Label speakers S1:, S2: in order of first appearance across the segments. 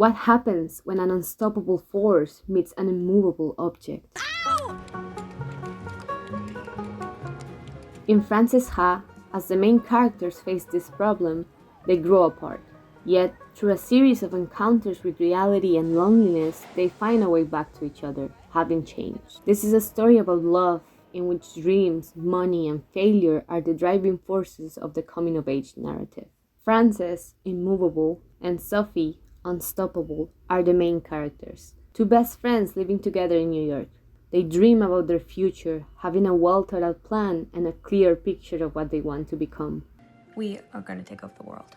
S1: What happens when an unstoppable force meets an immovable object? In Frances Ha, as the main characters face this problem, they grow apart. Yet, through a series of encounters with reality and loneliness, they find a way back to each other, having changed. This is a story about love, in which dreams, money, and failure are the driving forces of the coming-of-age narrative. Frances, immovable, and Sophie, unstoppable, are the main characters. Two best friends living together in New York. They dream about their future, having a well-thought-out plan and a clear picture of what they want to become.
S2: We are going to take over the world.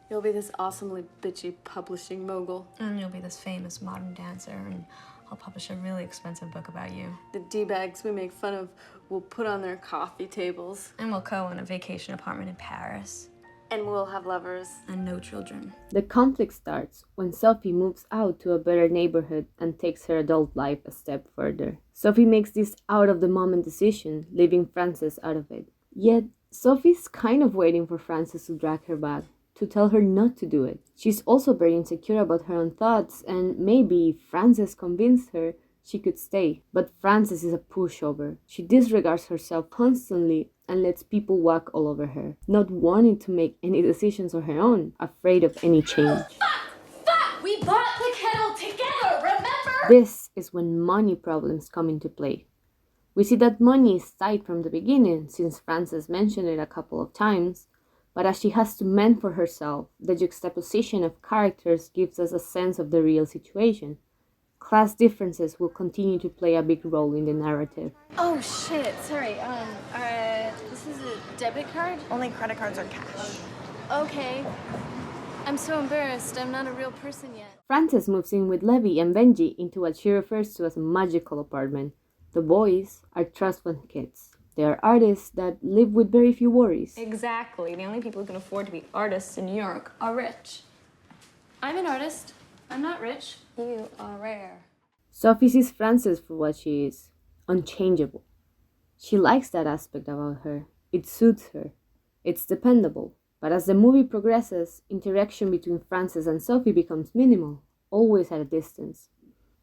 S3: You'll be this awesomely bitchy publishing mogul.
S2: And you'll be this famous modern dancer, and I'll publish a really expensive book about you.
S3: The D-bags we make fun of will put on their coffee tables.
S2: And we'll co-own a vacation apartment in Paris.
S3: And we'll have lovers.
S2: And no children.
S1: The conflict starts when Sophie moves out to a better neighborhood and takes her adult life a step further. Sophie makes this out-of-the-moment decision, leaving Frances out of it. Yet, Sophie's kind of waiting for Frances to drag her back, to tell her not to do it. She's also very insecure about her own thoughts, and maybe if Frances convinced her, she could stay. But Frances is a pushover. She disregards herself constantly and lets people walk all over her, not wanting to make any decisions on her own, afraid of any change.
S4: Fuck! We bought the kettle together, remember?
S1: This is when money problems come into play. We see that money is tight from the beginning, since Frances mentioned it a couple of times, but as she has to mend for herself, the juxtaposition of characters gives us a sense of the real situation. Class differences will continue to play a big role in the narrative.
S4: Oh shit, sorry, this is a debit card?
S2: Only credit cards are cash.
S4: Okay. I'm so embarrassed, I'm not a real person yet.
S1: Frances moves in with Levi and Benji into what she refers to as a magical apartment. The boys are trust fund kids. They are artists that live with very few worries.
S2: Exactly. The only people who can afford to be artists in New York are rich.
S4: I'm an artist. I'm not rich.
S2: You are rare.
S1: Sophie sees Frances for what she is, unchangeable. She likes that aspect about her. It suits her. It's dependable. But as the movie progresses, interaction between Frances and Sophie becomes minimal, always at a distance.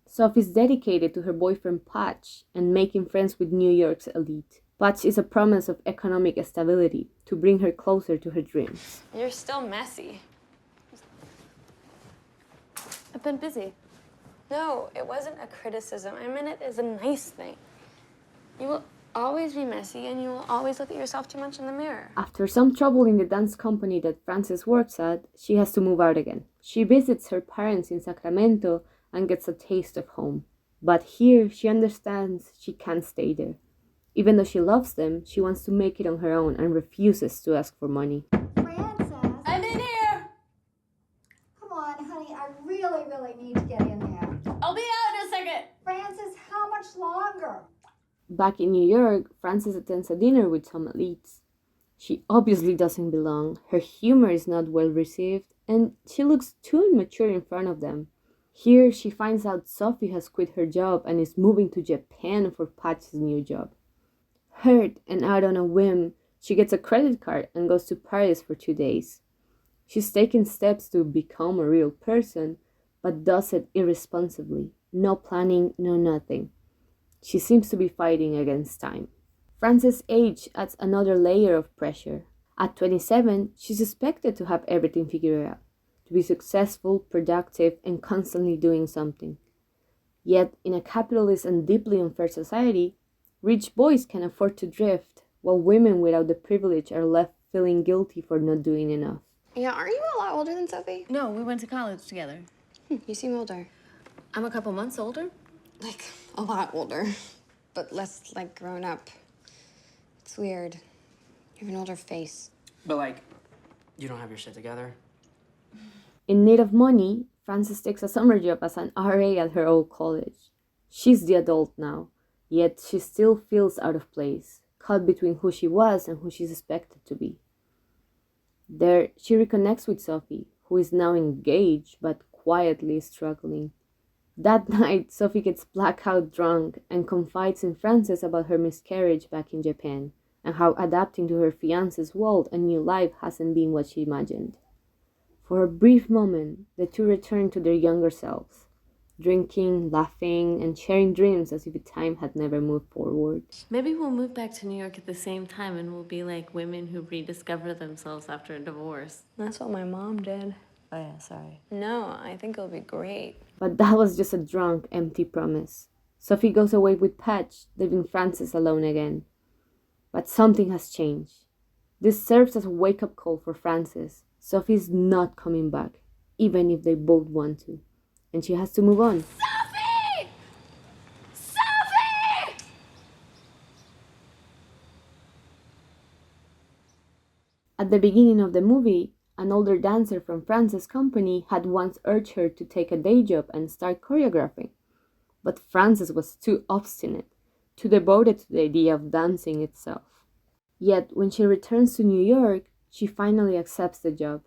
S1: Sophie's dedicated to her boyfriend Patch and making friends with New York's elite. Patch is a promise of economic stability to bring her closer to her dreams.
S2: You're still messy.
S4: I've been busy.
S2: No, it wasn't a criticism. I meant it as a nice thing. You will always be messy, and you will always look at yourself too much in the mirror.
S1: After some trouble in the dance company that Frances works at, she has to move out again. She visits her parents in Sacramento and gets a taste of home. But here, she understands she can't stay there. Even though she loves them, she wants to make it on her own and refuses to ask for money.
S5: Frances!
S4: I'm in here!
S5: Come on, honey, I really need to get in there.
S4: I'll be out in a second!
S5: Frances, how much longer?
S1: Back in New York, Frances attends a dinner with some elites. She obviously doesn't belong, her humor is not well received, and she looks too immature in front of them. Here, she finds out Sophie has quit her job and is moving to Japan for Patch's new job. Hurt and out on a whim, she gets a credit card and goes to Paris for 2 days. She's taken steps to become a real person, but does it irresponsibly. No planning, no nothing. She seems to be fighting against time. Frances' age adds another layer of pressure. At 27, she's expected to have everything figured out, to be successful, productive, and constantly doing something. Yet, in a capitalist and deeply unfair society, rich boys can afford to drift, while women without the privilege are left feeling guilty for not doing enough.
S2: Yeah, aren't you a lot older than Sophie?
S4: No, we went to college together.
S2: You seem older.
S4: I'm a couple months older.
S2: Like, a lot older. But less, like, grown up. It's weird. You have an older face.
S6: But, like, you don't have your shit together?
S1: In need of money, Frances takes a summer job as an RA at her old college. She's the adult now, yet she still feels out of place, caught between who she was and who she's expected to be. There, she reconnects with Sophie, who is now engaged but quietly struggling. That night, Sophie gets blackout drunk and confides in Frances about her miscarriage back in Japan and how adapting to her fiancé's world and new life hasn't been what she imagined. For a brief moment, the two returned to their younger selves, drinking, laughing, and sharing dreams as if time had never moved forward.
S4: Maybe we'll move back to New York at the same time and we'll be like women who rediscover themselves after a divorce.
S2: That's what my mom did.
S4: Oh yeah, sorry.
S2: No, I think it'll be great.
S1: But that was just a drunk, empty promise. Sophie goes away with Patch, leaving Frances alone again. But something has changed. This serves as a wake-up call for Frances. Sophie's not coming back, even if they both want to. And she has to move on.
S4: Sophie! Sophie!
S1: At the beginning of the movie, an older dancer from Frances' company had once urged her to take a day job and start choreographing. But Frances was too obstinate, too devoted to the idea of dancing itself. Yet, when she returns to New York, she finally accepts the job.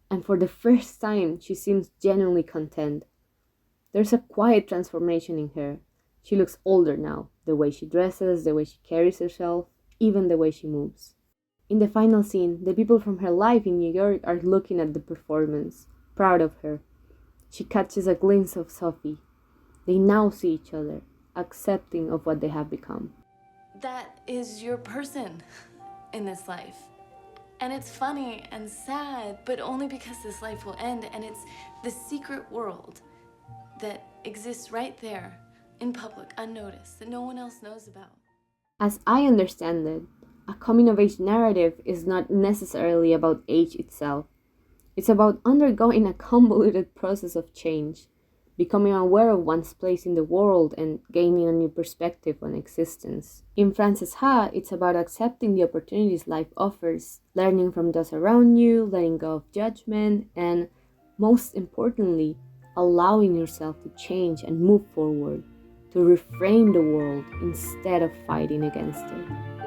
S1: And for the first time, she seems genuinely content. There's a quiet transformation in her. She looks older now, the way she dresses, the way she carries herself, even the way she moves. In the final scene, the people from her life in New York are looking at the performance, proud of her. She catches a glimpse of Sophie. They now see each other, accepting of what they have become.
S4: That is your person in this life. And it's funny and sad, but only because this life will end, and it's the secret world that exists right there in public, unnoticed, that no one else knows about.
S1: As I understand it, a coming-of-age narrative is not necessarily about age itself. It's about undergoing a convoluted process of change, becoming aware of one's place in the world and gaining a new perspective on existence. In Frances Ha, it's about accepting the opportunities life offers, learning from those around you, letting go of judgment, and, most importantly, allowing yourself to change and move forward, to reframe the world instead of fighting against it.